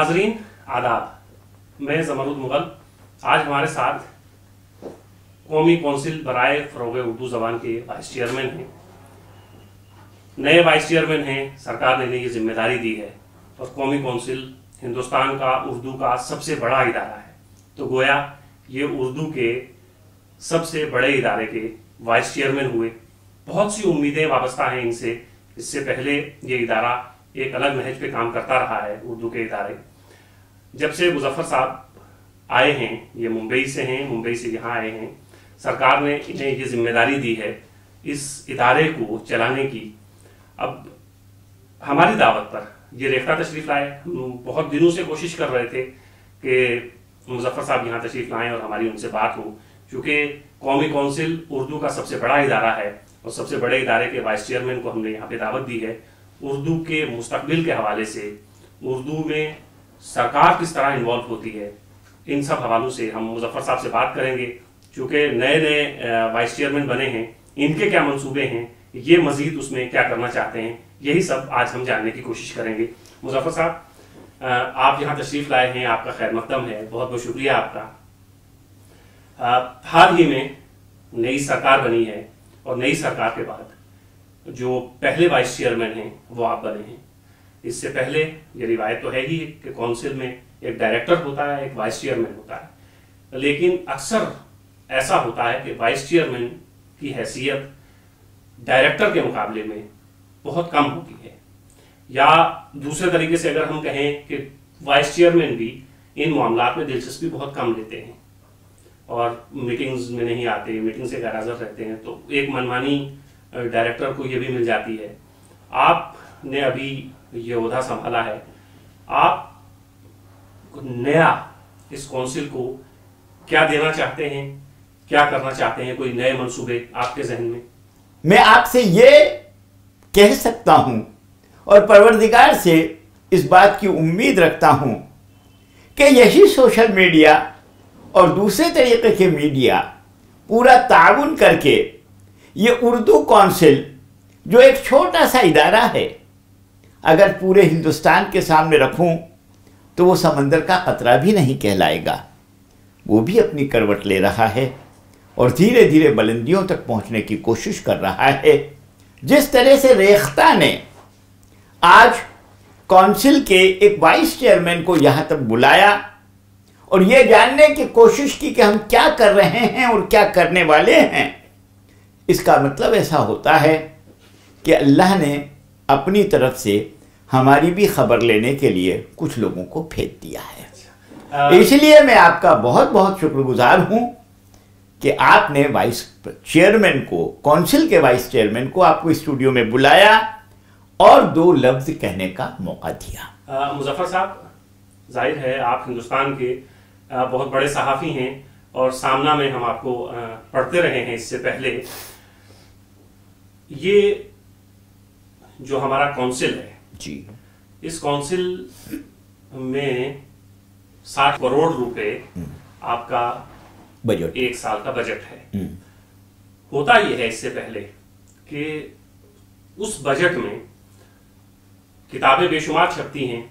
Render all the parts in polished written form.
नाजरीन आदाब, मैं ज़मरुद मुगल। आज हमारे साथ कौमी कौंसिल बराए फ़रोग़ उर्दू ज़बान के वाइस चेयरमैन हैं। नए वाइस चेयरमैन हैं, सरकार ने इन्हें ये जिम्मेदारी दी है और कौमी कौंसिल हिंदुस्तान का उर्दू का सबसे बड़ा इदारा है, तो गोया ये उर्दू के सबसे बड़े इदारे के वाइस चेयरमैन हुए। बहुत सी उम्मीदें वाबस्ता हैं इनसे। इससे पहले ये इदारा एक अलग नहज पे काम करता रहा है। उर्दू के इदारे जब से मुजफ्फर साहब आए हैं, ये मुंबई से हैं, मुंबई से यहाँ आए हैं, सरकार ने इन्हें ये जिम्मेदारी दी है इस इदारे को चलाने की। अब हमारी दावत पर ये रेख्ता तशरीफ लाए। हम बहुत दिनों से कोशिश कर रहे थे कि मुजफ्फर साहब यहाँ तशरीफ लाएं और हमारी उनसे बात हो, क्योंकि कौमी कौंसिल उर्दू का सबसे बड़ा इदारा है और सबसे बड़े इदारे के वाइस चेयरमैन को हमने यहाँ पे दावत दी है। उर्दू के मुस्तकबिल के हवाले से, उर्दू में सरकार किस तरह इन्वॉल्व होती है, इन सब हवालों से हम मुजफ्फर साहब से बात करेंगे। चूँकि नए नए वाइस चेयरमैन बने हैं, इनके क्या मंसूबे हैं, ये मजीद उसमें क्या करना चाहते हैं, यही सब आज हम जानने की कोशिश करेंगे। मुजफ्फर साहब, आप यहाँ तशरीफ लाए हैं, आपका खैर मकदम है, बहुत बहुत शुक्रिया आपका। हाल ही में नई सरकार बनी है और नई सरकार के बाद जो पहले वाइस चेयरमैन हैं वो आप बने हैं। इससे पहले ये रिवायत तो है ही कि कौंसिल में एक डायरेक्टर होता है, एक वाइस चेयरमैन होता है, लेकिन अक्सर ऐसा होता है कि वाइस चेयरमैन की हैसियत डायरेक्टर के मुकाबले में बहुत कम होती है, या दूसरे तरीके से अगर हम कहें कि वाइस चेयरमैन भी इन मामलात में दिलचस्पी बहुत कम लेते हैं और मीटिंग्स में नहीं आते, मीटिंग से गैरहाज़िर रहते हैं, तो एक मनमानी डायरेक्टर को ये भी मिल जाती है। आपने अभी ये ओहदा संभाला है, आप नया इस कौंसिल को क्या देना चाहते हैं, क्या करना चाहते हैं, कोई नए मंसूबे आपके जहन में? मैं आपसे ये कह सकता हूं और परवरदिगार से इस बात की उम्मीद रखता हूं कि यही सोशल मीडिया और दूसरे तरीके के मीडिया पूरा ताउन करके ये उर्दू कौंसिल जो एक छोटा सा इदारा है, अगर पूरे हिंदुस्तान के सामने रखूं तो वो समंदर का खतरा भी नहीं कहलाएगा। वो भी अपनी करवट ले रहा है और धीरे धीरे बुलंदियों तक पहुंचने की कोशिश कर रहा है। जिस तरह से रेख्ता ने आज कौंसिल के एक वाइस चेयरमैन को यहां तक बुलाया और ये जानने की कोशिश की कि हम क्या कर रहे हैं और क्या करने वाले हैं, इसका मतलब ऐसा होता है कि अल्लाह ने अपनी तरफ से हमारी भी खबर लेने के लिए कुछ लोगों को भेज दिया है। इसलिए मैं आपका बहुत बहुत शुक्रगुजार हूं कि आपने वाइस चेयरमैन को, कौंसिल के वाइस चेयरमैन को आपको स्टूडियो में बुलाया और दो लफ्ज कहने का मौका दिया। मुजफ्फर साहब, जाहिर है आप हिंदुस्तान के बहुत बड़े सहाफ़ी हैं और सामना में हम आपको पढ़ते रहे हैं इससे पहले। ये जो हमारा कौंसिल है जी, इस कौंसिल में 60 करोड़ रुपए आपका बजट, एक साल का बजट है। होता यह है इससे पहले कि उस बजट में किताबें बेशुमार छपती हैं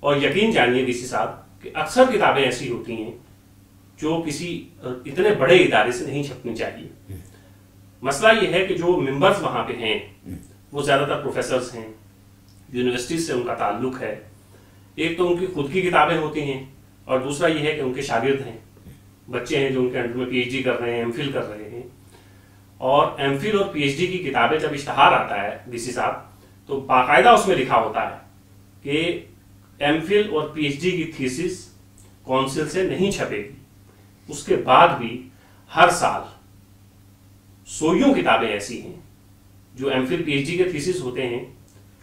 और यकीन जानिए वीसी साहब कि अक्सर किताबें ऐसी होती हैं जो किसी इतने बड़े इदारे से नहीं छपनी चाहिए। मसला यह है कि जो मेंबर्स वहां पे हैं वो ज़्यादातर प्रोफेसर्स हैं, यूनिवर्सिटी से उनका ताल्लुक है। एक तो उनकी खुद की किताबें होती हैं और दूसरा ये है कि उनके शागिर्द हैं, बच्चे हैं जो उनके अंडर में पीएचडी कर रहे हैं, एमफिल कर रहे हैं। और एमफिल और पीएचडी की किताबें जब इश्तहार आता है वीसी साहब, तो बाकायदा उसमें लिखा होता है कि एमफिल और पीएचडी की थीसिस कौंसिल से नहीं छपेगी। उसके बाद भी हर साल सोइयों किताबें ऐसी हैं जो एमफिल पीएचडी के थीसिस होते हैं,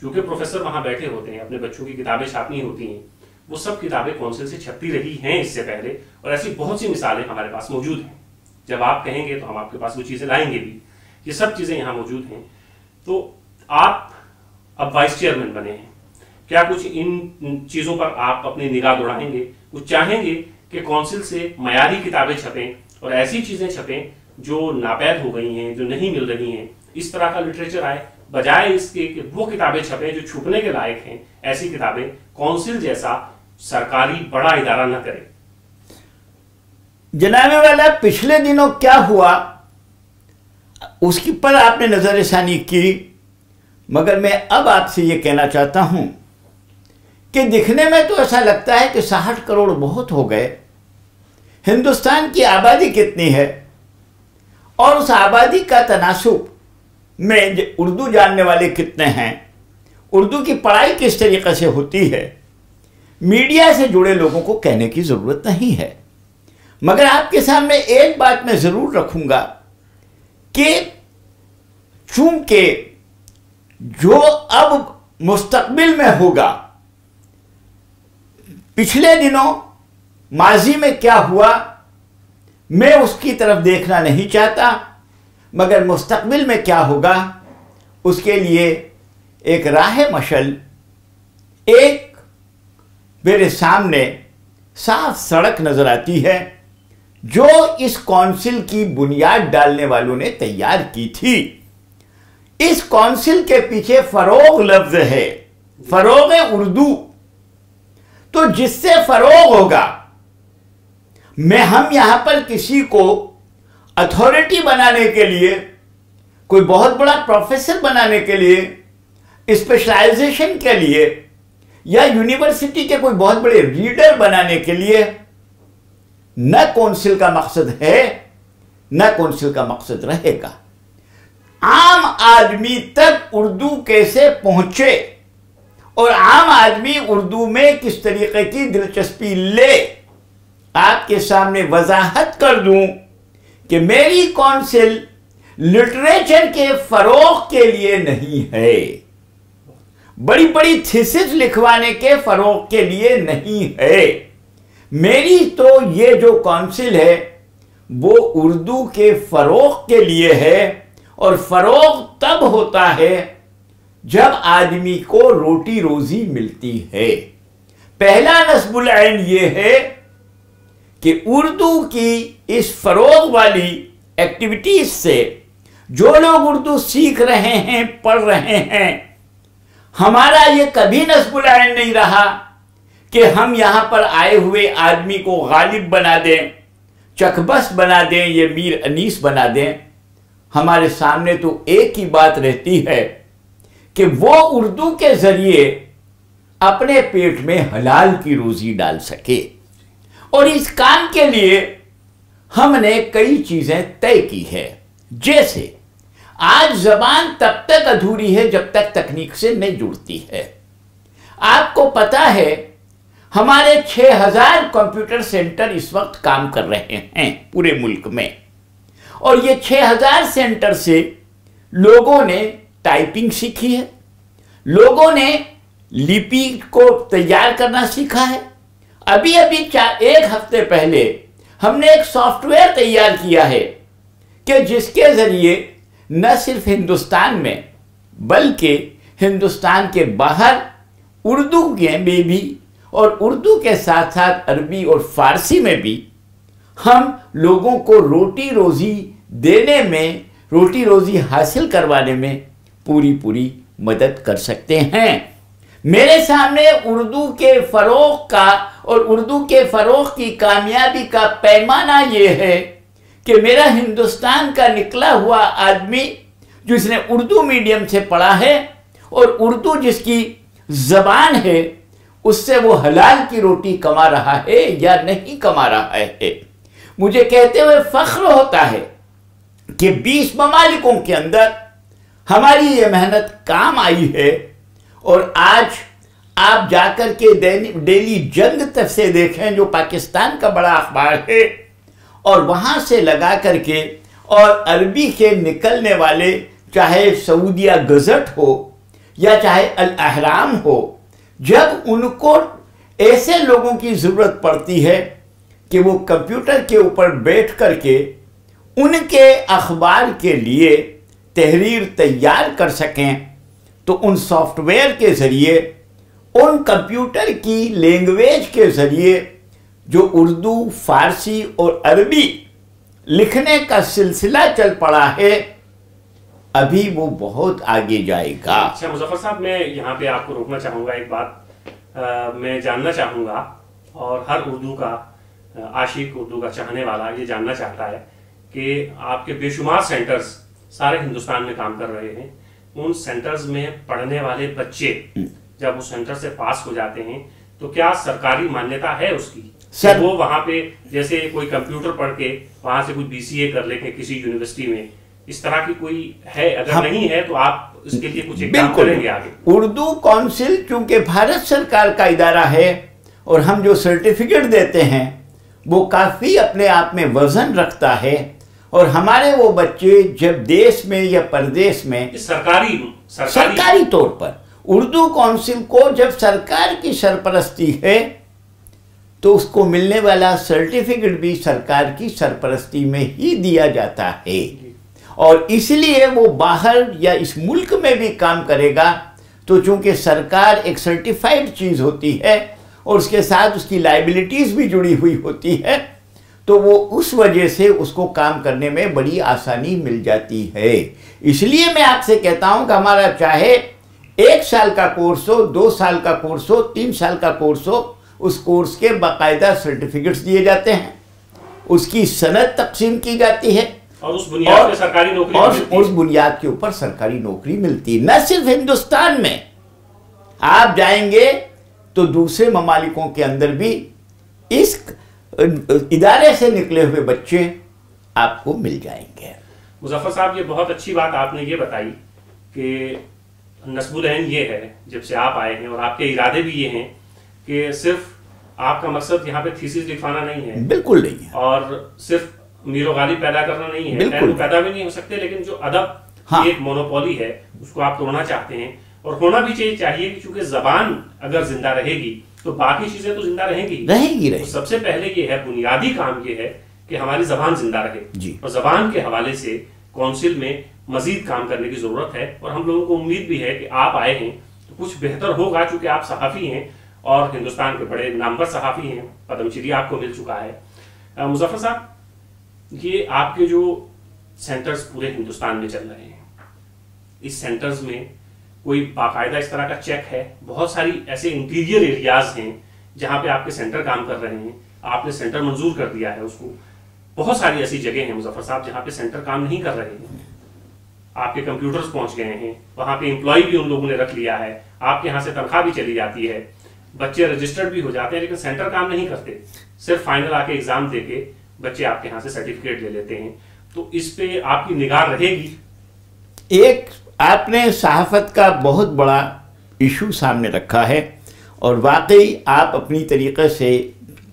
क्योंकि प्रोफेसर वहां बैठे होते हैं, अपने बच्चों की किताबें छापनी होती हैं, वो सब किताबें कौंसिल से छपती रही हैं इससे पहले। और ऐसी बहुत सी मिसालें हमारे पास मौजूद हैं। जब आप कहेंगे तो हम आपके पास वो चीज़ें लाएंगे भी। ये सब चीज़ें यहाँ मौजूद हैं। तो आप अब वाइस चेयरमैन बने हैं, क्या कुछ इन चीज़ों पर आप अपनी निगाह दौड़ाएंगे? कुछ चाहेंगे कि कौंसिल से मयारी किताबें छपें और ऐसी चीज़ें छपें जो नापैद हो गई हैं, जो नहीं मिल रही हैं, इस तरह का लिटरेचर आए, बजाय इसके कि वो किताबें छपें जो छुपने के लायक हैं। ऐसी किताबें कौंसिल जैसा सरकारी बड़ा इदारा न करे? जनाबे वाला, पिछले दिनों क्या हुआ उसकी पर आपने नजरसानी की, मगर मैं अब आपसे ये कहना चाहता हूं कि दिखने में तो ऐसा लगता है कि 60 करोड़ बहुत हो गए। हिंदुस्तान की आबादी कितनी है और उस आबादी का तनासुब में उर्दू जानने वाले कितने हैं, उर्दू की पढ़ाई किस तरीके से होती है, मीडिया से जुड़े लोगों को कहने की ज़रूरत नहीं है। मगर आपके सामने एक बात मैं ज़रूर रखूंगा कि चूंकि जो अब मुस्तकबिल में होगा, पिछले दिनों माजी में क्या हुआ मैं उसकी तरफ देखना नहीं चाहता, मगर मुस्तकबिल में क्या होगा उसके लिए एक राह मशल, एक मेरे सामने साफ सड़क नजर आती है जो इस काउंसिल की बुनियाद डालने वालों ने तैयार की थी। इस काउंसिल के पीछे फरोग लफ्ज है, फरोग उर्दू। तो जिससे फरोग होगा, हम यहां पर किसी को अथॉरिटी बनाने के लिए, कोई बहुत बड़ा प्रोफेसर बनाने के लिए, स्पेशलाइजेशन के लिए, या यूनिवर्सिटी के कोई बहुत बड़े रीडर बनाने के लिए न काउंसिल का मकसद है, न काउंसिल का मकसद रहेगा। आम आदमी तक उर्दू कैसे पहुंचे और आम आदमी उर्दू में किस तरीके की दिलचस्पी ले, आपके सामने वजाहत कर दूं कि मेरी काउंसिल लिटरेचर के फरोग के लिए नहीं है, बड़ी बड़ी थीसिस लिखवाने के फरोग के लिए नहीं है। मेरी तो ये जो काउंसिल है वो उर्दू के फरोग के लिए है, और फरोग तब होता है जब आदमी को रोटी रोजी मिलती है। पहला नस्बुल ऐन ये है कि उर्दू की इस फरोग वाली एक्टिविटीज से जो लोग उर्दू सीख रहे हैं, पढ़ रहे हैं, हमारा ये कभी नस्बुल ऐन नहीं रहा कि हम यहां पर आए हुए आदमी को गालिब बना दें, चकबस बना दें, ये मीर अनीस बना दें। हमारे सामने तो एक ही बात रहती है कि वो उर्दू के जरिए अपने पेट में हलाल की रोजी डाल सके, और इस काम के लिए हमने कई चीजें तय की है। जैसे आज जबान तब तक अधूरी है जब तक तकनीक से नहीं जुड़ती है। आपको पता है हमारे 6000 कंप्यूटर सेंटर इस वक्त काम कर रहे हैं पूरे मुल्क में, और ये 6000 सेंटर से लोगों ने टाइपिंग सीखी है, लोगों ने लिपि को तैयार करना सीखा है। अभी अभी 1 हफ्ते पहले हमने एक सॉफ्टवेयर तैयार किया है कि जिसके जरिए न सिर्फ हिंदुस्तान में बल्कि हिंदुस्तान के बाहर उर्दू में भी, और उर्दू के साथ साथ अरबी और फारसी में भी हम लोगों को रोटी रोजी देने में, रोटी रोजी हासिल करवाने में पूरी मदद कर सकते हैं। मेरे सामने उर्दू के फरोग का और उर्दू के फरोग की कामयाबी का पैमाना ये है कि मेरा हिंदुस्तान का निकला हुआ आदमी जिसने उर्दू मीडियम से पढ़ा है और उर्दू जिसकी जबान है, उससे वो हलाल की रोटी कमा रहा है या नहीं कमा रहा है। मुझे कहते हुए फख्र होता है कि 20 ममालिकों के अंदर हमारी ये मेहनत काम आई है, और आज आप जाकर के डेली जंग तक से देखें जो पाकिस्तान का बड़ा अखबार है, और वहां से लगा करके और अरबी के निकलने वाले चाहे सऊदिया गजट हो या चाहे अल अहराम हो, जब उनको ऐसे लोगों की जरूरत पड़ती है कि वो कंप्यूटर के ऊपर बैठ करके उनके अखबार के लिए तहरीर तैयार कर सकें, तो उन सॉफ्टवेयर के जरिए, उन कंप्यूटर की लैंग्वेज के जरिए जो उर्दू, फारसी और अरबी लिखने का सिलसिला चल पड़ा है, अभी वो बहुत आगे जाएगा। अच्छा मुजफ्फर साहब, मैं यहाँ पे आपको रोकना चाहूँगा। एक बात मैं जानना चाहूँगा और हर उर्दू का आशिक, उर्दू का चाहने वाला ये जानना चाहता है कि आपके बेशुमार सेंटर्स सारे हिंदुस्तान में काम कर रहे हैं। उन सेंटर्स में पढ़ने वाले बच्चे जब उस सेंटर से पास हो जाते हैं तो क्या सरकारी मान्यता है उसकी? सर, वो वहां पे जैसे कोई कंप्यूटर पढ़ के वहां से कोई BCA कर ले किसी यूनिवर्सिटी में, इस तरह की कोई है? अगर नहीं है तो आप इसके लिए कुछ काम करेंगे आगे? उर्दू काउंसिल चूंकि भारत सरकार का इदारा है और हम जो सर्टिफिकेट देते हैं वो काफी अपने आप में वजन रखता है, और हमारे वो बच्चे जब देश में या परदेश में सरकारी तौर पर उर्दू काउंसिल को जब सरकार की सरपरस्ती है तो उसको मिलने वाला सर्टिफिकेट भी सरकार की सरपरस्ती में ही दिया जाता है, और इसलिए वो बाहर या इस मुल्क में भी काम करेगा तो चूंकि सरकार एक सर्टिफाइड चीज होती है और उसके साथ उसकी लायबिलिटीज भी जुड़ी हुई होती है, तो वो उस वजह से उसको काम करने में बड़ी आसानी मिल जाती है। इसलिए मैं आपसे कहता हूं कि हमारा चाहे 1 साल का कोर्स हो, 2 साल का कोर्स हो, 3 साल का कोर्स हो, उस कोर्स के बाकायदा सर्टिफिकेट्स दिए जाते हैं, उसकी सनद तकसीम की जाती है और उस बुनियाद पे सरकारी नौकरी और उस बुनियाद के ऊपर सरकारी नौकरी मिलती है। न सिर्फ हिंदुस्तान में, आप जाएंगे तो दूसरे ममालिकों के अंदर भी इस इदारे से निकले हुए बच्चे आपको मिल जाएंगे। मुजफ्फर साहब, ये बहुत अच्छी बात आपने ये बताई कि नस्बुल ऐन ये है जब से आप आए हैं, और आपके इरादे भी ये हैं कि सिर्फ आपका मकसद यहाँ पे थीसिस लिखवाना नहीं है, बिल्कुल नहीं है, और सिर्फ मीरो गालिब पैदा करना नहीं है, बिल्कुल पैदा भी नहीं हो सकते, लेकिन जो अदब की एक मोनोपोली है उसको आप तोड़ना चाहते हैं, और होना भी चाहिए कि चूंकि जबान अगर जिंदा रहेगी तो बाकी चीजें तो जिंदा रहेंगी। तो सबसे पहले ये है, बुनियादी काम ये है कि हमारी जबान जिंदा रहे, और जबान के हवाले से काउंसिल में मजीद काम करने की जरूरत है, और हम लोगों को उम्मीद भी है कि आप आए हैं तो कुछ बेहतर होगा, चूंकि आप सहाफी हैं और हिंदुस्तान के बड़े नामवर सहाफी हैं, पद्मश्री आपको मिल चुका है। मुजफ्फर साहब, ये आपके जो सेंटर्स पूरे हिंदुस्तान में चल रहे हैं, इस सेंटर्स में कोई बाकायदा इस तरह का चेक है? बहुत सारी ऐसे इंटीरियर एरियाज हैं जहां पे आपके सेंटर काम कर रहे हैं, आपने सेंटर मंजूर कर दिया है उसको, बहुत सारी ऐसी जगह हैं मुजफ्फर साहब जहां पे सेंटर काम नहीं कर रहे हैं, आपके कंप्यूटर्स पहुंच गए हैं, वहां पे एम्प्लॉय भी उन लोगों ने रख लिया है, आपके यहाँ से तनख्वाह भी चली जाती है, बच्चे रजिस्टर्ड भी हो जाते हैं, लेकिन सेंटर काम नहीं करते, सिर्फ फाइनल आके एग्जाम देके बच्चे आपके यहाँ से सर्टिफिकेट ले लेते हैं। तो इस पे आपकी निगाह रहेगी? एक आपने सहाफत का बहुत बड़ा इशू सामने रखा है, और वाकई आप अपनी तरीके से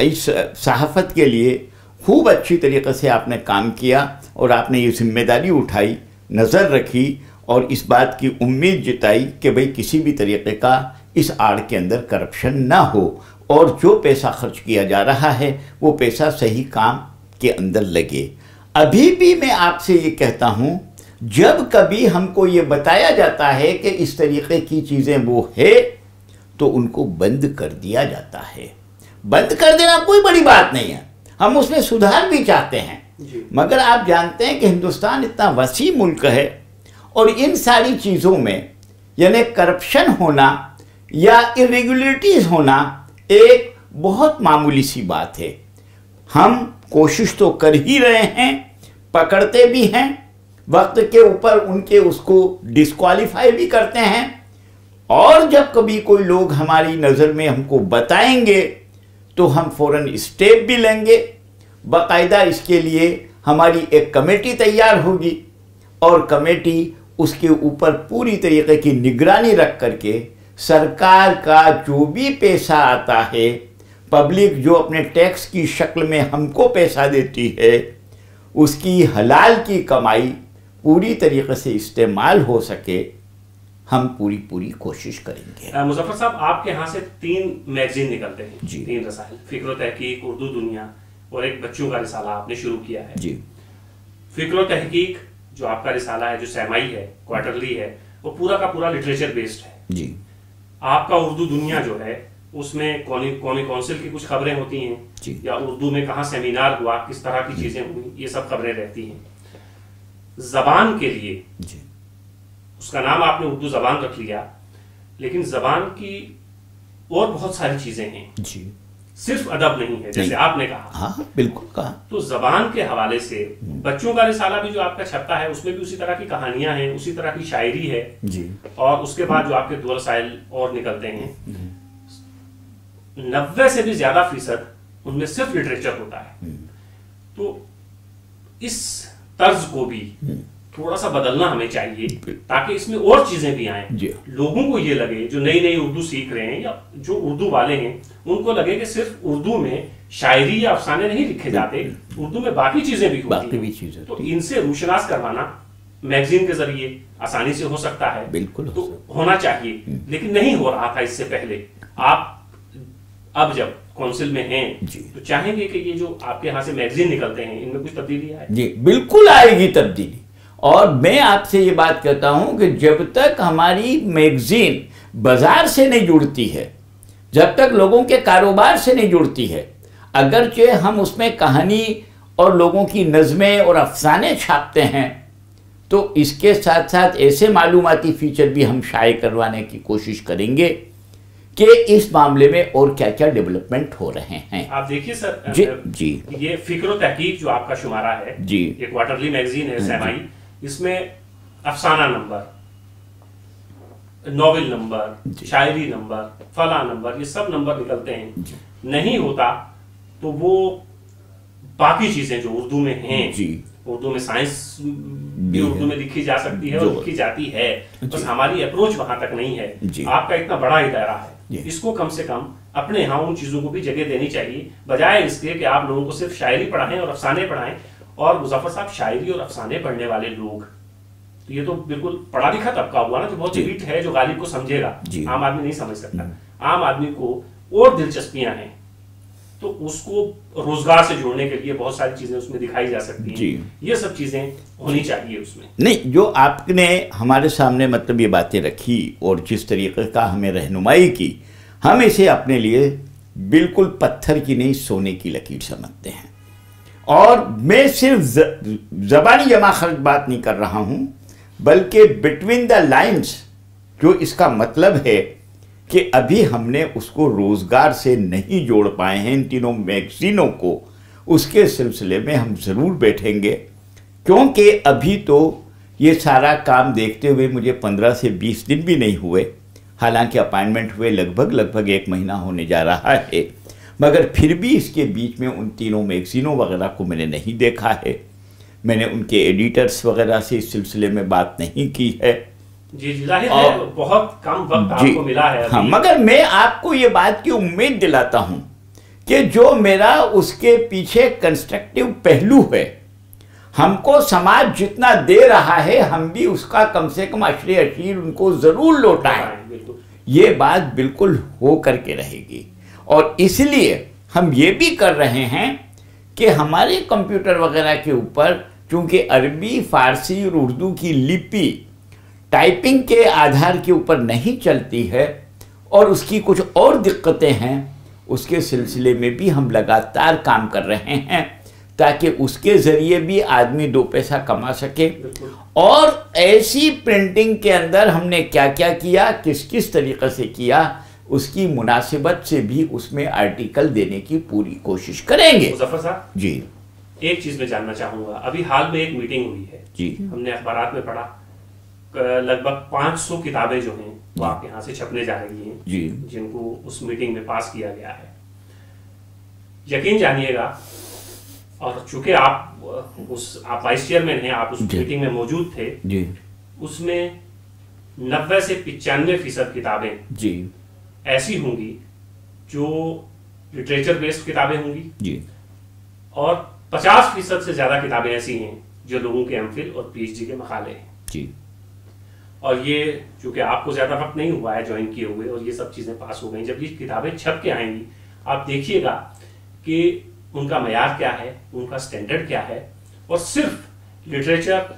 इस सहाफत के लिए खूब अच्छी तरीके से आपने काम किया, और आपने ये जिम्मेदारी उठाई, नज़र रखी, और इस बात की उम्मीद जताई कि भाई किसी भी तरीके का इस आड़ के अंदर करप्शन ना हो, और जो पैसा खर्च किया जा रहा है वो पैसा सही काम के अंदर लगे। अभी भी मैं आपसे ये कहता हूँ, जब कभी हमको ये बताया जाता है कि इस तरीके की चीज़ें वो है, तो उनको बंद कर दिया जाता है। बंद कर देना कोई बड़ी बात नहीं है, हम उसमें सुधार भी चाहते हैं, मगर आप जानते हैं कि हिंदुस्तान इतना वसी मुल्क है, और इन सारी चीज़ों में यानी करप्शन होना या इरेगुलरिटीज़ होना एक बहुत मामूली सी बात है। हम कोशिश तो कर ही रहे हैं, पकड़ते भी हैं, वक्त के ऊपर उनके उसको डिस्क्वालीफाई भी करते हैं, और जब कभी कोई लोग हमारी नज़र में हमको बताएंगे तो हम फ़ौरन स्टेप भी लेंगे। बाकायदा इसके लिए हमारी एक कमेटी तैयार होगी, और कमेटी उसके ऊपर पूरी तरीके की निगरानी रख करके सरकार का जो भी पैसा आता है, पब्लिक जो अपने टैक्स की शक्ल में हमको पैसा देती है, उसकी हलाल की कमाई पूरी तरीके से इस्तेमाल हो सके, हम पूरी कोशिश करेंगे। मुजफ्फर साहब, आपके यहाँ से 3 मैगजीन निकलते हैं जी, 3 रसाइल, फिक्र तहकीक, उर्दू दुनिया, और एक बच्चों का रिसाला आपने शुरू किया है जी। फिक्र तहकीक जो आपका रिसाला है, जो सैमाई है, क्वार्टरली है, वो पूरा का पूरा लिटरेचर बेस्ड है जी। आपका उर्दू दुनिया जो है उसमें कौमी काउंसिल की कुछ खबरें होती हैं, या उर्दू में कहाँ सेमिनार हुआ, किस तरह की चीजें हुई, ये सब खबरें रहती हैं। जबान के लिए जी, उसका नाम आपने उर्दू जबान रख लिया, लेकिन जबान की और बहुत सारी चीजें हैं जी। सिर्फ अदब नहीं है, जैसे आपने कहा। हाँ बिल्कुल कहा। तो जबान के हवाले से बच्चों का रिसाला भी जो आपका छपता है उसमें भी उसी तरह की कहानियां हैं, उसी तरह की शायरी है जी। और उसके बाद जो आपके दो रसाइल और निकलते हैं 90 से भी ज्यादा फीसद उनमें सिर्फ लिटरेचर होता है। तो इस तर्ज को भी थोड़ा सा बदलना हमें चाहिए ताकि इसमें और चीजें भी आए, लोगों को ये लगे जो नई नई उर्दू सीख रहे हैं या जो उर्दू वाले हैं उनको लगे कि सिर्फ उर्दू में शायरी या अफसाने नहीं लिखे जाते, उर्दू में बाकी चीजें भी होती हैं। तो इनसे रूशनास करवाना मैगजीन के जरिए आसानी से हो सकता है, बिल्कुल तो होना चाहिए, लेकिन नहीं हो रहा था इससे पहले। आप अब जब काउंसिल में हैं तो चाहेंगे कि ये जो आपके यहाँ से मैगजीन निकलते हैं इनमें कुछ तब्दीली आए? जी बिल्कुल आएगी तब्दीली। और मैं आपसे ये बात कहता हूं कि जब तक हमारी मैगजीन बाजार से नहीं जुड़ती है, जब तक लोगों के कारोबार से नहीं जुड़ती है, अगरचे हम उसमें कहानी और लोगों की नज़में और अफसाने छापते हैं, तो इसके साथ साथ ऐसे मालूमाती फीचर भी हम शाये करवाने की कोशिश करेंगे कि इस मामले में और क्या क्या डेवलपमेंट हो रहे हैं। आप देखिए सर जी ये फिक्र और तहकीक जो आपका शुमारा है जी, ये क्वार्टरली मैगजीन है सहमाई, इसमें अफसाना नंबर, नॉवेल नंबर, शायरी नंबर, फला नंबर, ये सब नंबर निकलते हैं। नहीं होता तो वो बाकी चीजें जो उर्दू में हैं, उर्दू में साइंस भी उर्दू में लिखी जा सकती है और लिखी जाती है, बस हमारी अप्रोच वहां तक नहीं है। आपका इतना बड़ा इदारा है, इसको कम से कम अपने यहाँ उन चीजों को भी जगह देनी चाहिए, बजाय इसके कि आप लोगों को सिर्फ शायरी पढ़ाएं और अफसाने पढ़ाएं। और मुजफ्फर साहब शायरी और अफसाने पढ़ने वाले लोग, तो ये तो बिल्कुल पढ़ा लिखा तबका हुआ ना, जो बहुत एलिट है, जो गालिब को समझेगा, आम आदमी नहीं समझ सकता। आम आदमी को और दिलचस्पियां हैं तो उसको रोजगार से जोड़ने के लिए बहुत सारी चीजें उसमें दिखाई जा सकती हैं। ये सब चीजें होनी चाहिए उसमें। नहीं, जो आपने हमारे सामने मतलब ये बातें रखी और जिस तरीके का हमें रहनुमाई की, हम इसे अपने लिए बिल्कुल पत्थर की नहीं सोने की लकीर समझते हैं। और मैं सिर्फ ज़बानी जमा खर्च बात नहीं कर रहा हूं, बल्कि बिटवीन द लाइन्स जो इसका मतलब है कि अभी हमने उसको रोज़गार से नहीं जोड़ पाए हैं इन तीनों मैगजीनों को, उसके सिलसिले में हम ज़रूर बैठेंगे। क्योंकि अभी तो ये सारा काम देखते हुए मुझे 15 से 20 दिन भी नहीं हुए, हालांकि अपॉइंटमेंट हुए लगभग 1 महीना होने जा रहा है, मगर फिर भी इसके बीच में उन तीनों मैगजीनों वगैरह को मैंने नहीं देखा है। मैंने उनके एडिटर्स वगैरह से इस सिलसिले में बात नहीं की है। जी जाहिर है बहुत कम वक्त आपको मिला है। हाँ, मगर मैं आपको ये बात की उम्मीद दिलाता हूँ कि जो मेरा उसके पीछे कंस्ट्रक्टिव पहलू है, हमको समाज जितना दे रहा है हम भी उसका कम से कम अशरे अशीर उनको ज़रूर लौटाएं। ये बात बिल्कुल हो करके रहेगी। और इसलिए हम ये भी कर रहे हैं कि हमारे कंप्यूटर वगैरह के ऊपर चूंकि अरबी, फारसी और उर्दू की लिपि टाइपिंग के आधार के ऊपर नहीं चलती है और उसकी कुछ और दिक्कतें हैं, उसके सिलसिले में भी हम लगातार काम कर रहे हैं ताकि उसके ज़रिए भी आदमी 2 पैसा कमा सके। और ऐसी प्रिंटिंग के अंदर हमने क्या क्या किया, किस किस तरीक़े से किया, उसकी मुनासिबत से भी उसमें आर्टिकल देने की पूरी कोशिश करेंगे। मुजफ्फर साहब जी, एक चीज़ मैं जानना चाहूँगा, अभी हाल में एक मीटिंग हुई है जी, हमने अखबारात में पढ़ा, लगभग 500 किताबें जो हैं वो आपके यहाँ से छपने जा रही हैं जी, जिनको उस मीटिंग में पास किया गया है। यकीन जानिएगा, और चूंकि आप वाइस चेयरमैन हैं, आप उस मीटिंग में मौजूद थे जी, उसमें 90 से 95% किताबें जी ऐसी होंगी जो लिटरेचर बेस्ड किताबें होंगी जी, और 50% से ज्यादा किताबें ऐसी हैं जो लोगों के एमफिल और पीएचडी के मकाले हैं जी। और ये चूंकि आपको ज्यादा वक्त नहीं हुआ है ज्वाइन किए हुए, और ये सब चीजें पास हो गई, जब ये किताबें छप के आएंगी आप देखिएगा कि उनका मयार क्या है, उनका स्टैंडर्ड क्या है, और सिर्फ लिटरेचर,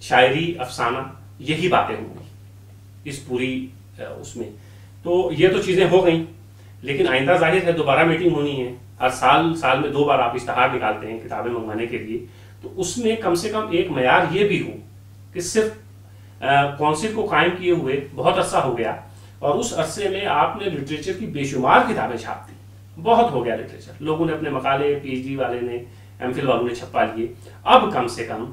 शायरी, अफसाना, यही बातें होंगी इस पूरी उसमें। तो ये तो चीजें हो गई, लेकिन आइंदा जाहिर है दोबारा मीटिंग होनी है। हर साल में 2 बार आप इश्तहार निकालते हैं किताबें मंगवाने के लिए, तो उसमें कम से कम एक मयार ये भी हो कि सिर्फ काउंसिल को कायम किए हुए बहुत अरसा हो गया और उस अरसे में आपने लिटरेचर की बेशुमार किताबें छाप दी, बहुत हो गया लिटरेचर, लोगों ने अपने मकाले, पीएचडी वाले ने, एमफिल वालों ने छपवा लिए। अब कम से कम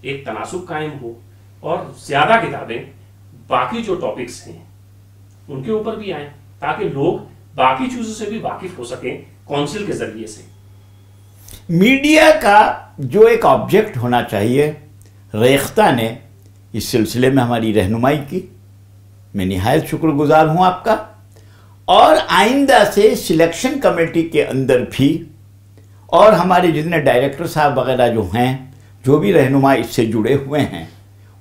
एक तनासुब कायम हो और ज्यादा किताबें बाकी जो टॉपिक्स हैं उनके ऊपर भी आए, ताकि लोग बाकी चीजों से भी वाकिफ हो सकें काउंसिल के जरिए से। मीडिया का जो एक ऑब्जेक्ट होना चाहिए, रेख्ता ने इस सिलसिले में हमारी रहनुमाई की। मैं निहायत शुक्रगुजार हूं आपका। और आइंदा से सिलेक्शन कमेटी के अंदर भी और हमारे जितने डायरेक्टर साहब वगैरह जो हैं, जो भी रहनुमा इससे जुड़े हुए हैं,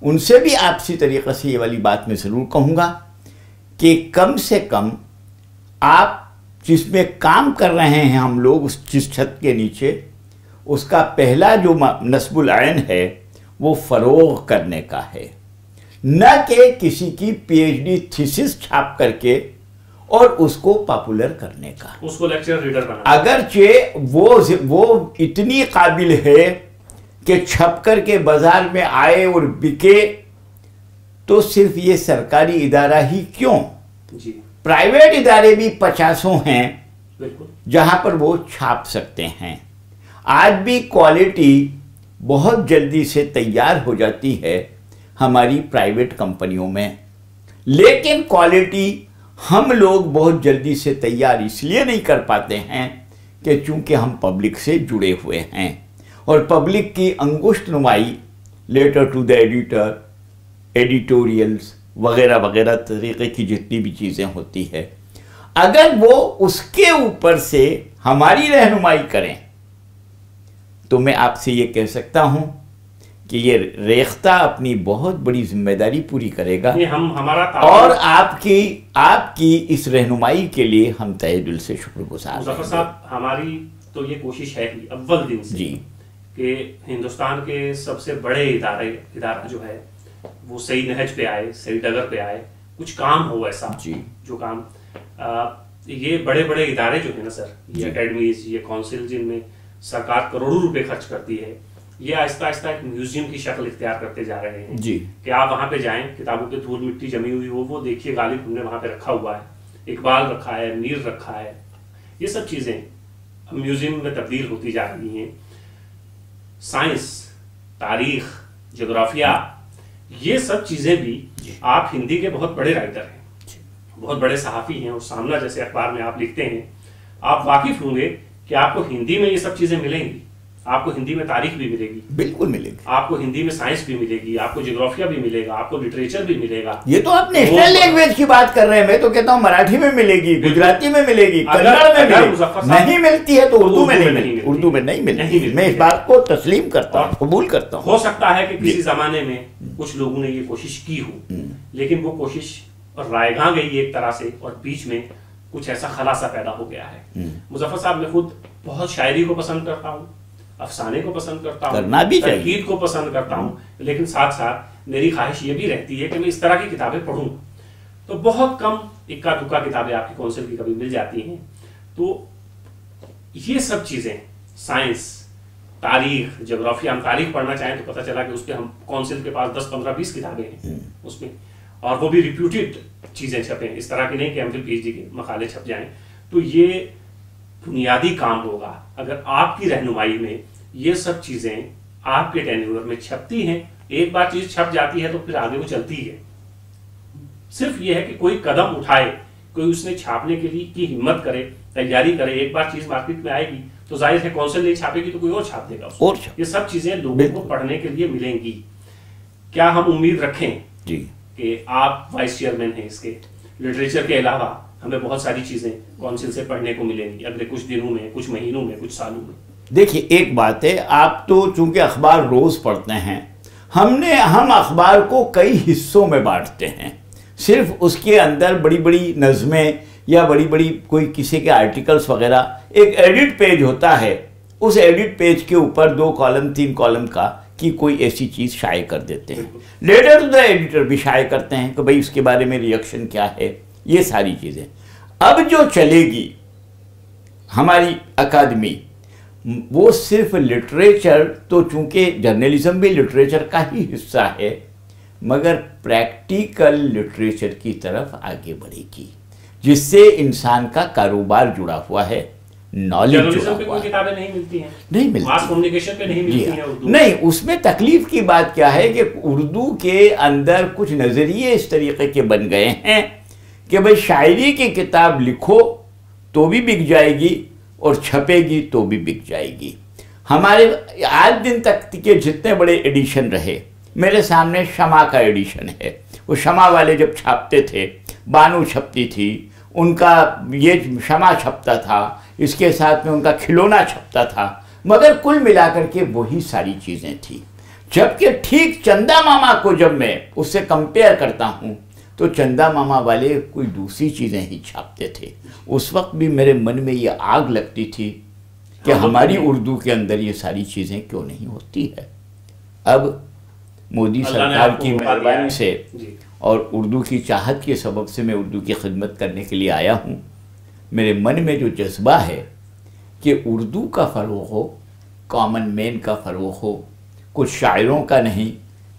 उनसे भी आपसी तरीक़े से ये वाली बात मैं ज़रूर कहूँगा कि कम से कम आप जिसमें काम कर रहे हैं हम लोग उस जिस छत के नीचे, उसका पहला जो नस्बुल आइन है वो फ़रोग़ करने का है, न कि किसी की पीएचडी थीसिस छाप करके और उसको पॉपुलर करने का, उसको लेक्चर रीडर बनाना। अगरचे वो इतनी काबिल है कि छप कर के बाजार में आए और बिके, तो सिर्फ ये सरकारी इदारा ही क्यों, जी प्राइवेट इदारे भी 50 हैं बिल्कुल, जहां पर वो छाप सकते हैं। आज भी क्वालिटी बहुत जल्दी से तैयार हो जाती है हमारी प्राइवेट कंपनियों में, लेकिन क्वालिटी हम लोग बहुत जल्दी से तैयार इसलिए नहीं कर पाते हैं कि चूंकि हम पब्लिक से जुड़े हुए हैं और पब्लिक की अंगुष्ठ नुमाई, letter to the editor, editorials वगैरह वगैरह तरीके की जितनी भी चीज़ें होती है, अगर वो उसके ऊपर से हमारी रहनुमाई करें तो मैं आपसे ये कह सकता हूं कि ये रेख्ता अपनी बहुत बड़ी जिम्मेदारी पूरी करेगा। हमारा और आपकी इस रहनुमाई के लिए हम तहे दिल से शुक्रगुजार हैं। मुज़फ़्फ़र साहब, हमारी तो ये कोशिश है ही अव्वल दिन से जी कि हिंदुस्तान के सबसे बड़े इदारा जो है वो सही नहज पे आए, सही डगर पे आए, कुछ काम हो ऐसा जी, जो काम ये बड़े बड़े इदारे जो है ना सर, ये अकेडमीज, ये काउंसिल जिनमें सरकार करोड़ों रुपए खर्च करती है, ये आहिस्ता आहिस्ता एक म्यूजियम की शक्ल इख्तियार करते जा रहे हैं जी, कि आप वहां पे जाएं, किताबों पे धूल मिट्टी जमी हुई हो, वो देखिए गालिब हमने वहां पे रखा हुआ है, इकबाल रखा है, मीर रखा है, ये सब चीजें म्यूजियम में तब्दील होती जा रही हैं। साइंस, तारीख, जोग्राफिया, ये सब चीजें भी, आप हिंदी के बहुत बड़े राइटर हैं, बहुत बड़े सहाफ़ी हैं, और सामना जैसे अखबार में आप लिखते हैं, आप वाकिफ होंगे कि आपको हिंदी में ये सब चीजें मिलेंगी, आपको हिंदी में तारीख भी मिलेगी, बिल्कुल मिलेगी, आपको हिंदी में साइंस भी मिलेगी, आपको ज्योग्राफिया भी मिलेगा, आपको लिटरेचर भी मिलेगा। ये तो आप नेशनल लैंग्वेज की बात कर रहे हैं, मैं तो कहता हूँ मराठी में मिलेगी, गुजराती में मिलेगी, कन्नड़ में मिलेगी, नहीं मिलती है तो उर्दू में नहीं मिलेगी, उर्दू में नहीं मिलेगी। मैं इस बात को तस्लीम करता हूँ, कबूल करता हूँ। हो सकता है कि किसी जमाने में कुछ लोगों ने ये कोशिश की हो, लेकिन वो कोशिश रायगा गई एक तरह से, और बीच में कुछ ऐसा खलासा पैदा हो गया है। मुज़फ़्फ़र साहब, मैं खुद बहुत शायरी को पसंद करता हूँ, अफसाने को पसंद करता हूँ, तनकीद को पसंद करता हूँ, लेकिन साथ साथ मेरी ख्वाहिश ये भी रहती है कि मैं इस तरह की किताबें पढूं। तो बहुत कम इक्का दुक्का किताबें आपकी काउंसिल की कभी मिल जाती हैं। तो ये सब चीजें, साइंस, तारीख, ज्योग्राफिया, हम तारीख पढ़ना चाहें तो पता चला कि उस पर हम काउंसिल के पास 10, 15, 20 किताबें हैं उसमें, और वो भी रिप्यूटेड चीजें छपें, इस तरह की नहीं कि एमफिल पीएचडी के मकाले छप जाएं। तो ये बुनियादी काम होगा अगर आपकी रहनुमाई में ये सब चीजें आपके टेन्योर में छपती हैं। एक बार चीज छप जाती है तो फिर आगे वो चलती है। सिर्फ ये है कि कोई कदम उठाए, कोई उसने छापने के लिए की हिम्मत करे, तैयारी करे। एक बार चीज मार्केट में आएगी तो जाहिर है काउंसिल नहीं छापेगी तो कोई और छाप देगा उसको। ये सब चीजें लोगों को पढ़ने के लिए मिलेंगी। क्या हम उम्मीद रखें जी कि आप वाइस चेयरमैन हैं इसके, लिटरेचर के अलावा हमें बहुत सारी चीजें काउंसिल से पढ़ने को मिलेंगी अगले कुछ दिनों में, कुछ महीनों में, कुछ सालों में। देखिए, एक बात है, आप तो चूंकि अखबार रोज पढ़ते हैं, हम अखबार को कई हिस्सों में बांटते हैं। सिर्फ उसके अंदर बड़ी बड़ी नज़में या बड़ी बड़ी कोई किसी के आर्टिकल्स वगैरह, एक एडिट पेज होता है, उस एडिट पेज के ऊपर 2 कॉलम 3 कॉलम का कि कोई ऐसी चीज़ शाये कर देते हैं। लेटर टू द एडिटर भी शाये करते हैं कि भाई उसके बारे में रिएक्शन क्या है, ये सारी चीज़ें। अब जो चलेगी हमारी अकादमी, वो सिर्फ लिटरेचर, तो चूंकि जर्नलिज्म भी लिटरेचर का ही हिस्सा है, मगर प्रैक्टिकल लिटरेचर की तरफ आगे बढ़ेगी, जिससे इंसान का कारोबार जुड़ा हुआ है। नॉलेज जर्नलिज्म पे कोई किताबें नहीं मिलती हैं, नहीं मिलती, मास कम्युनिकेशन पे नहीं मिलती हैं उर्दू। नहीं, उसमें तकलीफ की बात क्या है कि उर्दू के अंदर कुछ नज़रिए इस तरीके के बन गए हैं कि भाई शायरी की किताब लिखो तो भी बिक जाएगी और छपेगी तो भी बिक जाएगी। हमारे आज दिन तक के जितने बड़े एडिशन रहे, मेरे सामने शमा का एडिशन है, वो शमा वाले जब छापते थे, बानू छपती थी, उनका ये शमा छपता था, इसके साथ में उनका खिलौना छपता था, मगर कुल मिलाकर के वही सारी चीज़ें थी। जबकि ठीक चंदा मामा को जब मैं उससे कंपेयर करता हूँ तो चंदा मामा वाले कोई दूसरी चीज़ें ही छापते थे। उस वक्त भी मेरे मन में ये आग लगती थी कि हमारी उर्दू के अंदर ये सारी चीज़ें क्यों नहीं होती है। अब मोदी सरकार की मेहरबानी से और उर्दू की चाहत के सबब से मैं उर्दू की खिदमत करने के लिए आया हूँ। मेरे मन में जो जज्बा है कि उर्दू का फ़रोग़ हो, कॉमन मैन का फ़रोग़ हो, कुछ शायरों का नहीं,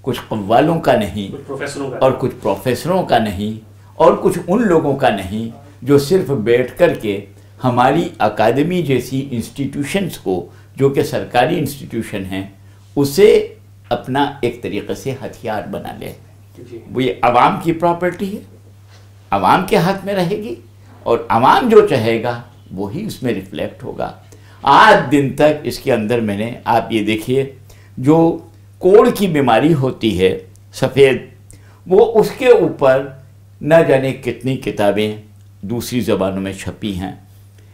कुछ कव्वालों का नहीं, और कुछ प्रोफेसरों का नहीं, और कुछ उन लोगों का नहीं जो सिर्फ बैठ कर के हमारी अकादमी जैसी इंस्टीट्यूशंस को, जो कि सरकारी इंस्टीट्यूशन हैं, उसे अपना एक तरीक़े से हथियार बना ले। वो ये आवाम की प्रॉपर्टी है, आवाम के हाथ में रहेगी और आवाम जो चाहेगा वही उसमें रिफ्लेक्ट होगा। आज दिन तक इसके अंदर मैंने, आप ये देखिए, जो कोढ़ की बीमारी होती है सफ़ेद, वो उसके ऊपर न जाने कितनी किताबें दूसरी ज़बानों में छपी हैं।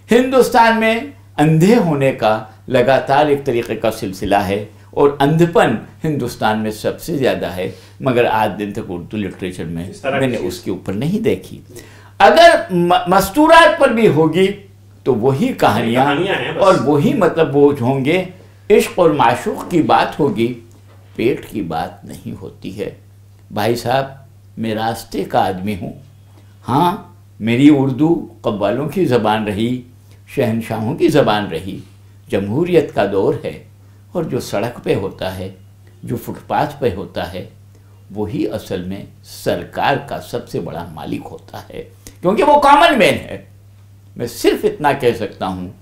हिंदुस्तान में अंधे होने का लगातार एक तरीक़े का सिलसिला है और अंधपन हिंदुस्तान में सबसे ज़्यादा है, मगर आज दिन तक उर्दू लिटरेचर में मैंने उसके ऊपर नहीं देखी। अगर मस्तूरात पर भी होगी तो वही कहानियाँ और वही मतलब वो होंगे, इश्क और माशूक की बात होगी, पेट की बात नहीं होती है। भाई साहब, मैं रास्ते का आदमी हूँ। हाँ, मेरी उर्दू कव्वालों की ज़बान रही, शहनशाहों की ज़बान रही, जमहूरियत का दौर है, और जो सड़क पे होता है, जो फुटपाथ पे होता है, वही असल में सरकार का सबसे बड़ा मालिक होता है, क्योंकि वो कॉमन मैन है। मैं सिर्फ इतना कह सकता हूँ,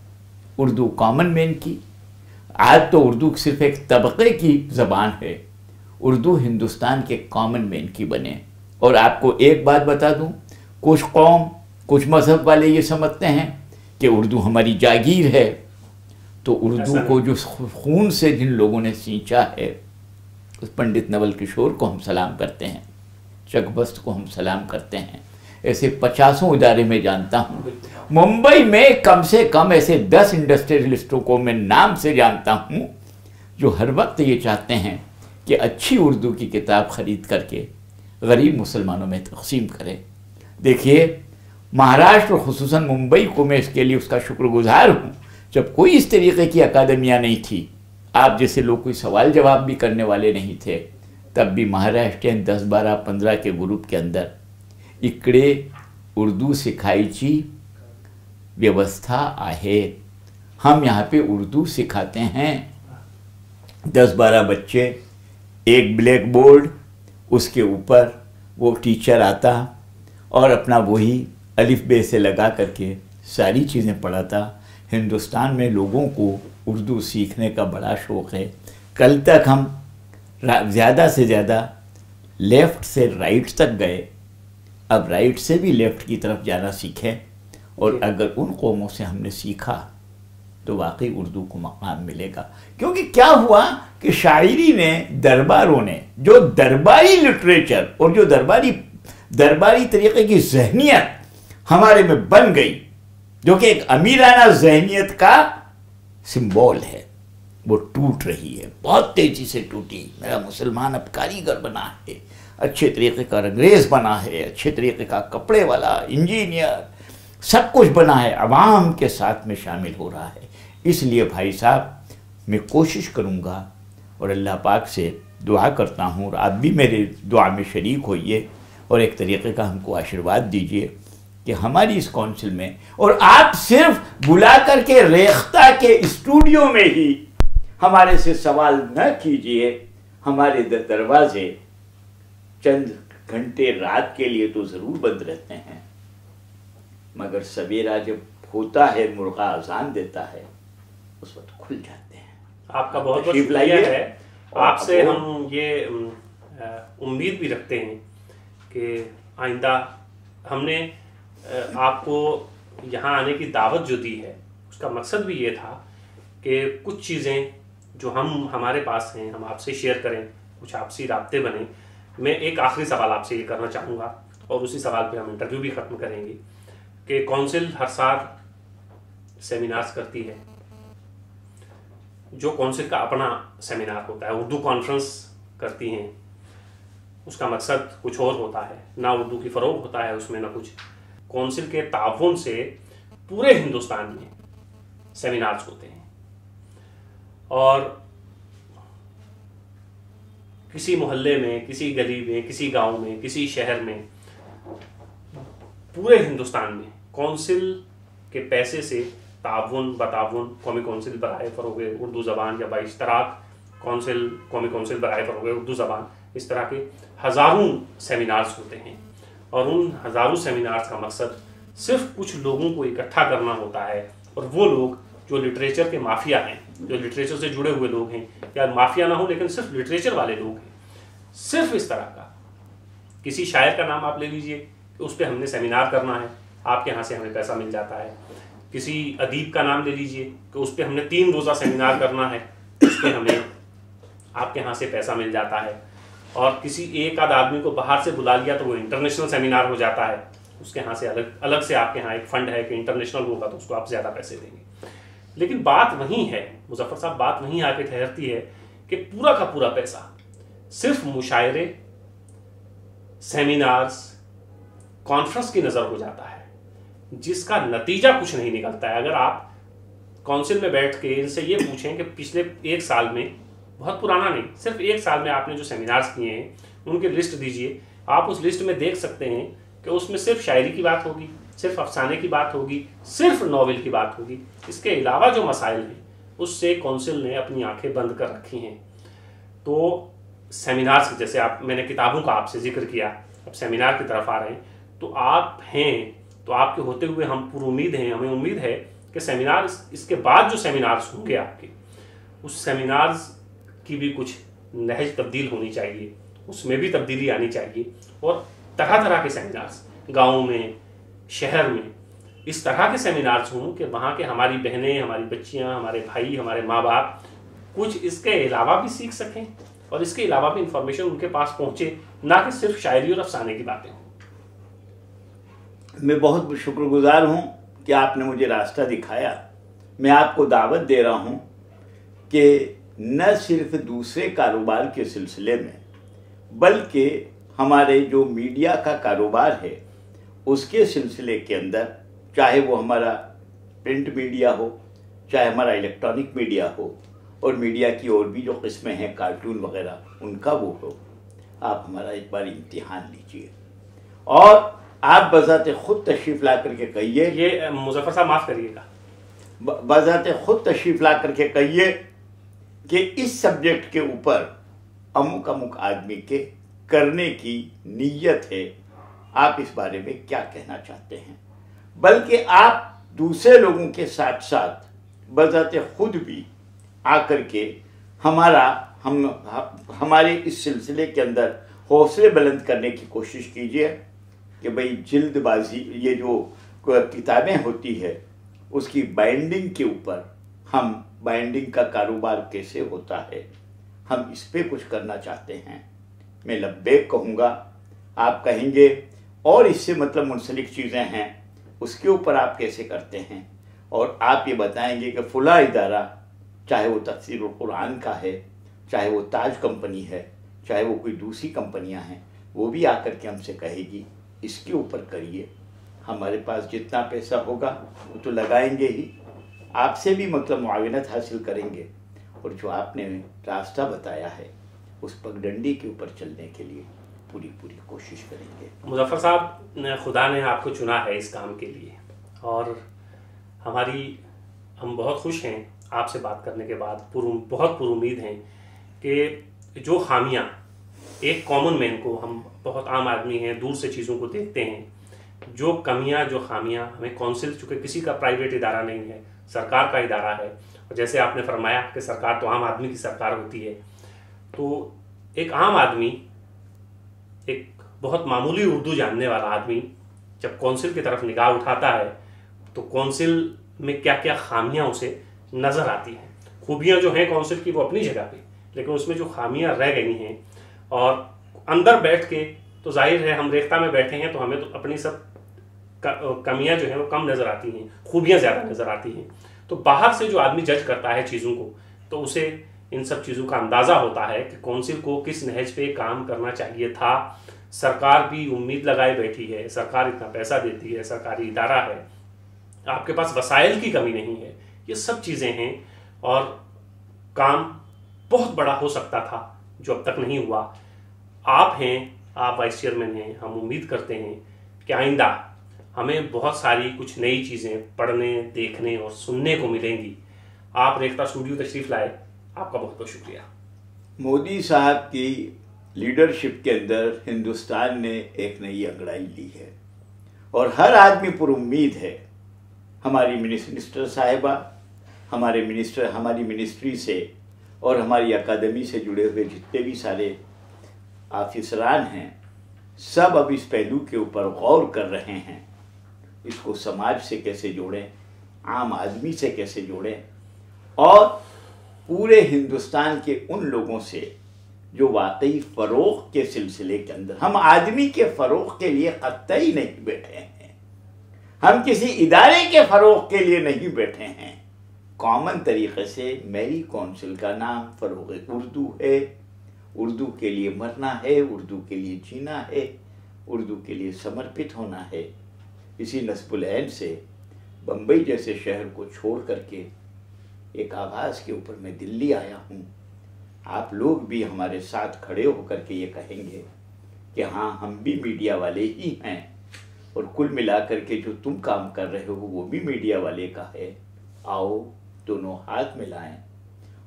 उर्दू कॉमन मैन की, आज तो उर्दू सिर्फ एक तबके की ज़बान है, उर्दू हिंदुस्तान के कॉमन मैन की बने। और आपको एक बात बता दूँ, कुछ कौम, कुछ मज़हब वाले ये समझते हैं कि उर्दू हमारी जागीर है, तो उर्दू को जो खून से जिन लोगों ने सींचा है, उस पंडित नवल किशोर को हम सलाम करते हैं, चकबस्त को हम सलाम करते हैं, ऐसे 50 इदारे में जानता हूँ। मुंबई में कम से कम ऐसे 10 इंडस्ट्रियलिस्टों को मैं नाम से जानता हूँ जो हर वक्त ये चाहते हैं कि अच्छी उर्दू की किताब ख़रीद करके गरीब मुसलमानों में तक़सीम करें। देखिए, महाराष्ट्र, खुसूसन मुंबई को मैं इसके लिए उसका शुक्रगुजार हूँ, जब कोई इस तरीके की अकादमियाँ नहीं थी, आप जैसे लोग कोई सवाल जवाब भी करने वाले नहीं थे, तब भी महाराष्ट्रियन 10, 12, 15 के ग्रुप के अंदर इकडे उर्दू सिखायची व्यवस्था आहे। हम यहाँ पे उर्दू सिखाते हैं, 10-12 बच्चे, एक ब्लैक बोर्ड, उसके ऊपर वो टीचर आता और अपना वही अलिफ बे से लगा करके सारी चीज़ें पढ़ाता। हिंदुस्तान में लोगों को उर्दू सीखने का बड़ा शौक़ है। कल तक हम ज़्यादा से ज़्यादा लेफ़्ट से राइट तक गए, अब राइट से भी लेफ़्ट की तरफ जाना सीखें, और अगर उन कौमों से हमने सीखा तो वाकई उर्दू को मकाम मिलेगा। क्योंकि क्या हुआ कि शायरी ने, दरबारों ने, जो दरबारी लिटरेचर और जो दरबारी तरीक़े की जहनियत हमारे में बन गई, जो कि एक अमीराना जहनियत का सिंबल है, वो टूट रही है, बहुत तेज़ी से टूटी। मेरा मुसलमान अब कारीगर बना है, अच्छे तरीक़े का अंग्रेज़ बना है, अच्छे तरीक़े का कपड़े वाला, इंजीनियर, सब कुछ बना है, अवाम के साथ में शामिल हो रहा है। इसलिए भाई साहब, मैं कोशिश करूँगा और अल्लाह पाक से दुआ करता हूँ, और आप भी मेरे दुआ में शरीक होइए और एक तरीक़े का हमको आशीर्वाद दीजिए कि हमारी इस काउंसिल में, और आप सिर्फ बुला करके रेख्ता के स्टूडियो में ही हमारे से सवाल न कीजिए, हमारे दरवाजे चंद घंटे रात के लिए तो ज़रूर बंद रहते हैं, मगर सवेरा जब होता है, मुर्गा अजान देता है, उस वक्त खुल जाते हैं। आपका बहुत बहुत शुक्रिया है। आपसे हम ये उम्मीद भी रखते हैं कि आइंदा हमने आपको यहाँ आने की दावत जो दी है, उसका मकसद भी ये था कि कुछ चीज़ें जो हमारे पास हैं हम आपसे शेयर करें, कुछ आपसी राब्ते बने। मैं एक आखिरी सवाल आपसे ये करना चाहूँगा और उसी सवाल पे हम इंटरव्यू भी ख़त्म करेंगे कि कौंसिल हर साल सेमिनार्स करती है। जो कौंसिल का अपना सेमिनार होता है, उर्दू कॉन्फ्रेंस करती हैं, उसका मकसद कुछ और होता है, ना उर्दू की फ़रोग होता है उसमें, ना कुछ। कौंसिल के ताउन से पूरे हिंदुस्तान में सेमिनार्स होते हैं और किसी मोहल्ले में, किसी गली में, किसी गांव में, किसी शहर में, पूरे हिंदुस्तान में कौंसिल के पैसे से ताउन बताउन कौमी कौंसिल बराए फ़रोग़ उर्दू ज़बान या बाइश्तराक कौंसिल कौमी कौंसिल बराए फ़रोग़ उर्दू ज़बान, इस तरह के हज़ारों सेमिनार्स होते हैं। और उन हज़ारों सेमिनार्स का मकसद सिर्फ कुछ लोगों को इकट्ठा करना होता है, और वो लोग जो लिटरेचर के माफिया हैं, जो लिटरेचर से जुड़े हुए लोग हैं, या माफिया ना हो लेकिन सिर्फ लिटरेचर वाले लोग हैं, सिर्फ इस तरह का। किसी शायर का नाम आप ले लीजिए, उस पर हमने सेमिनार करना है, आपके यहाँ से हमें पैसा मिल जाता है। किसी अदीब का नाम ले लीजिए कि उस पर हमने 3 रोज़ा सेमिनार करना है, उस पर हमें आपके यहाँ से पैसा मिल जाता है। और किसी एक आध आदमी को बाहर से बुला लिया तो वो इंटरनेशनल सेमिनार हो जाता है, उसके यहाँ से अलग से आपके यहाँ एक फ़ंड है कि इंटरनेशनल होगा तो उसको आप ज़्यादा पैसे देंगे। लेकिन बात वहीं है मुजफ्फर साहब, बात वहीं आके ठहरती है कि पूरा का पूरा पैसा सिर्फ मुशायरे, सेमिनार्स, कॉन्फ्रेंस की नज़र हो जाता है, जिसका नतीजा कुछ नहीं निकलता है। अगर आप काउंसिल में बैठ के इनसे ये पूछें कि पिछले 1 साल में, बहुत पुराना नहीं, सिर्फ 1 साल में आपने जो सेमिनार्स किए हैं उनकी लिस्ट दीजिए, आप उस लिस्ट में देख सकते हैं कि उसमें सिर्फ शायरी की बात होगी, सिर्फ अफसाने की बात होगी, सिर्फ नॉवेल की बात होगी। इसके अलावा जो मसाइल हैं उससे कौंसिल ने अपनी आंखें बंद कर रखी हैं। तो सेमिनार्स, जैसे मैंने किताबों का आपसे जिक्र किया, अब सेमिनार की तरफ आ रहे हैं, तो आप हैं, तो आपके होते हुए हम पूरी उम्मीद हैं, हमें उम्मीद है कि सेमिनार, इसके बाद जो सेमिनार्स होंगे आपके, उस सेमिनार्स की भी कुछ नहज तब्दील होनी चाहिए, उसमें भी तब्दीली आनी चाहिए, और तरह तरह के सेमिनार्स गाँव में, शहर में, इस तरह के सेमिनार्स हों कि वहाँ के हमारी बहनें, हमारी बच्चियाँ, हमारे भाई, हमारे माँ बाप कुछ इसके अलावा भी सीख सकें, और इसके अलावा भी इंफॉर्मेशन उनके पास पहुँचे, ना कि सिर्फ शायरी और अफसाने की बातें हों। मैं बहुत शुक्रगुजार हूँ कि आपने मुझे रास्ता दिखाया। मैं आपको दावत दे रहा हूँ कि न सिर्फ दूसरे कारोबार के सिलसिले में, बल्कि हमारे जो मीडिया का कारोबार है उसके सिलसिले के अंदर, चाहे वो हमारा प्रिंट मीडिया हो, चाहे हमारा इलेक्ट्रॉनिक मीडिया हो, और मीडिया की और भी जो किस्में हैं, कार्टून वगैरह, उनका वो हो, आप हमारा एक बार इम्तिहान लीजिए और आप बज़ाते खुद तशरीफ़ ला करके कहिए। ये मुजफ्फर साहब माफ़ करिएगा, बज़ाते खुद तशरीफ़ ला करके कहिए कि इस सब्जेक्ट के ऊपर अमुक अमुक आदमी के करने की नीयत है, आप इस बारे में क्या कहना चाहते हैं। बल्कि आप दूसरे लोगों के साथ साथ बज़ाते खुद भी आकर के हमारे इस सिलसिले के अंदर हौसले बुलंद करने की कोशिश कीजिए कि भाई जल्दबाजी, ये जो किताबें होती है उसकी बाइंडिंग के ऊपर, हम बाइंडिंग का कारोबार कैसे होता है, हम इस पे कुछ करना चाहते हैं। मैं लब्बैक कहूँगा, आप कहेंगे और इससे मतलब मुंसलिक चीज़ें हैं, उसके ऊपर आप कैसे करते हैं, और आप ये बताएंगे कि फ़ुला इदारा, चाहे वो तफसीरुल कुरान का है, चाहे वो ताज कंपनी है, चाहे वो कोई दूसरी कंपनियां हैं, वो भी आकर के हमसे कहेगी इसके ऊपर करिए। हमारे पास जितना पैसा होगा वो तो लगाएंगे ही, आपसे भी मतलब मुआविनत हासिल करेंगे, और जो आपने रास्ता बताया है उस पगडंडी के ऊपर चलने के लिए पूरी कोशिश करेंगे। मुजफ्फर साहब, खुदा ने आपको चुना है इस काम के लिए, और हम बहुत खुश हैं आपसे बात करने के बाद, बहुत पुरुमीद हैं कि जो खामियां एक कॉमन मैन को, हम बहुत आम आदमी हैं, दूर से चीज़ों को देखते हैं, जो कमियां, जो खामियां हमें कौंसिल, चूँकि किसी का प्राइवेट इदारा नहीं है, सरकार का इदारा है, और जैसे आपने फरमाया कि सरकार तो आम आदमी की सरकार होती है, तो एक आम आदमी, एक बहुत मामूली उर्दू जानने वाला आदमी जब कौंसिल की तरफ निगाह उठाता है तो कौंसिल में क्या क्या खामियां उसे नज़र आती हैं। खूबियां जो हैं कौंसिल की वो अपनी जगह पे, लेकिन उसमें जो खामियां रह गई हैं, और अंदर बैठ के तो जाहिर है हम रेख्ता में बैठे हैं तो हमें तो अपनी सब कमियां जो हैं वो कम नज़र आती हैं, खूबियां ज़्यादा नज़र आती हैं। तो बाहर से जो आदमी जज करता है चीज़ों को, तो उसे इन सब चीज़ों का अंदाज़ा होता है कि कौंसिल को किस नहज पे काम करना चाहिए था। सरकार भी उम्मीद लगाए बैठी है, सरकार इतना पैसा देती है, सरकारी इदारा है, आपके पास वसाइल की कमी नहीं है, ये सब चीज़ें हैं, और काम बहुत बड़ा हो सकता था जो अब तक नहीं हुआ। आप हैं, आप वाइस चेयरमैन हैं, हम उम्मीद करते हैं कि आइंदा हमें बहुत सारी कुछ नई चीज़ें पढ़ने, देखने और सुनने को मिलेंगी। आप रेख्ता स्टूडियो तशरीफ़ लाए, आपका बहुत बहुत शुक्रिया। मोदी साहब की लीडरशिप के अंदर हिंदुस्तान ने एक नई अंगड़ाई ली है और हर आदमी पर उम्मीद है। हमारी मिनिस्टर साहिबा, हमारे मिनिस्टर, हमारी मिनिस्ट्री से और हमारी अकादमी से जुड़े हुए जितने भी सारे ऑफिसरान हैं, सब अब इस पहलू के ऊपर गौर कर रहे हैं, इसको समाज से कैसे जोड़ें, आम आदमी से कैसे जोड़ें, और पूरे हिंदुस्तान के उन लोगों से जो वाकई फ़रोग़ के सिलसिले के अंदर, हम आदमी के फ़रोग़ के लिए कतई नहीं बैठे हैं, हम किसी इदारे के फ़रोग़ के लिए नहीं बैठे हैं। कॉमन तरीक़े से मेरी कौंसिल का नाम फ़रोग़ उर्दू है, उर्दू के लिए मरना है, उर्दू के लिए जीना है, उर्दू के लिए समर्पित होना है। इसी नस्बुल ऐन से बम्बई जैसे शहर को छोड़ करके एक आवाज़ के ऊपर मैं दिल्ली आया हूँ। आप लोग भी हमारे साथ खड़े होकर के ये कहेंगे कि हाँ, हम भी मीडिया वाले ही हैं, और कुल मिलाकर के जो तुम काम कर रहे हो वो भी मीडिया वाले का है। आओ दोनों हाथ मिलाएं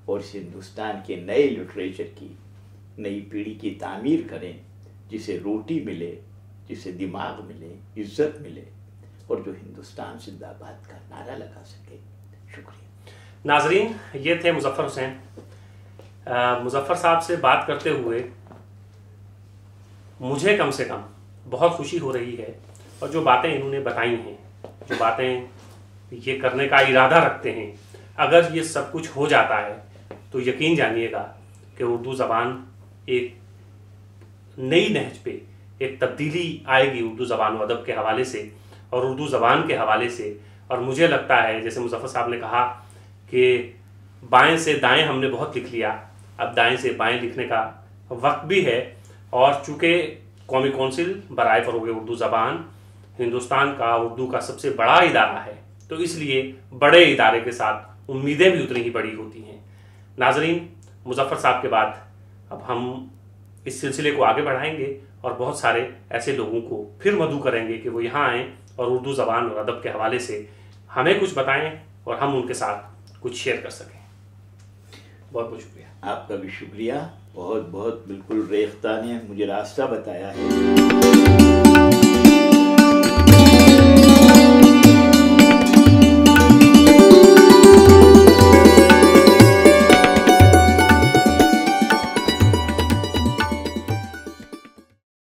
और इस हिंदुस्तान के नए लिटरेचर की नई पीढ़ी की तामीर करें, जिसे रोटी मिले, जिसे दिमाग मिले, इज्जत मिले, और जो हिंदुस्तान जिंदाबाद का नारा लगा सके। शुक्रिया। नाजरीन, ये थे मुजफ्फर हुसैन। मुजफ्फर साहब से बात करते हुए मुझे कम से कम बहुत खुशी हो रही है, और जो बातें इन्होंने बताई हैं, जो बातें ये करने का इरादा रखते हैं, अगर ये सब कुछ हो जाता है तो यकीन जानिएगा कि उर्दू ज़बान एक नई नहज पे एक तब्दीली आएगी उर्दू ज़बान व अदब के हवाले से और उर्दू ज़बान के हवाले से। और मुझे लगता है, जैसे मुजफ्फर साहब ने कहा कि बाएं से दाएं हमने बहुत लिख लिया, अब दाएं से बाएं लिखने का वक्त भी है। और चूँकि कौमी कौंसिल बराए फ़रोग़ उर्दू ज़बान हिंदुस्तान का उर्दू का सबसे बड़ा इदारा है, तो इसलिए बड़े इदारे के साथ उम्मीदें भी उतनी ही बड़ी होती हैं। नाजरीन, मुजफ्फर साहब के बाद अब हम इस सिलसिले को आगे बढ़ाएंगे और बहुत सारे ऐसे लोगों को फिर मदऊ करेंगे कि वो यहाँ आएँ और उर्दू ज़बान और अदब के हवाले से हमें कुछ बताएं और हम उनके साथ कुछ शेयर कर सकें। बहुत बहुत शुक्रिया। आपका भी शुक्रिया, बहुत बहुत। बिल्कुल रेख्ता ने मुझे रास्ता बताया है।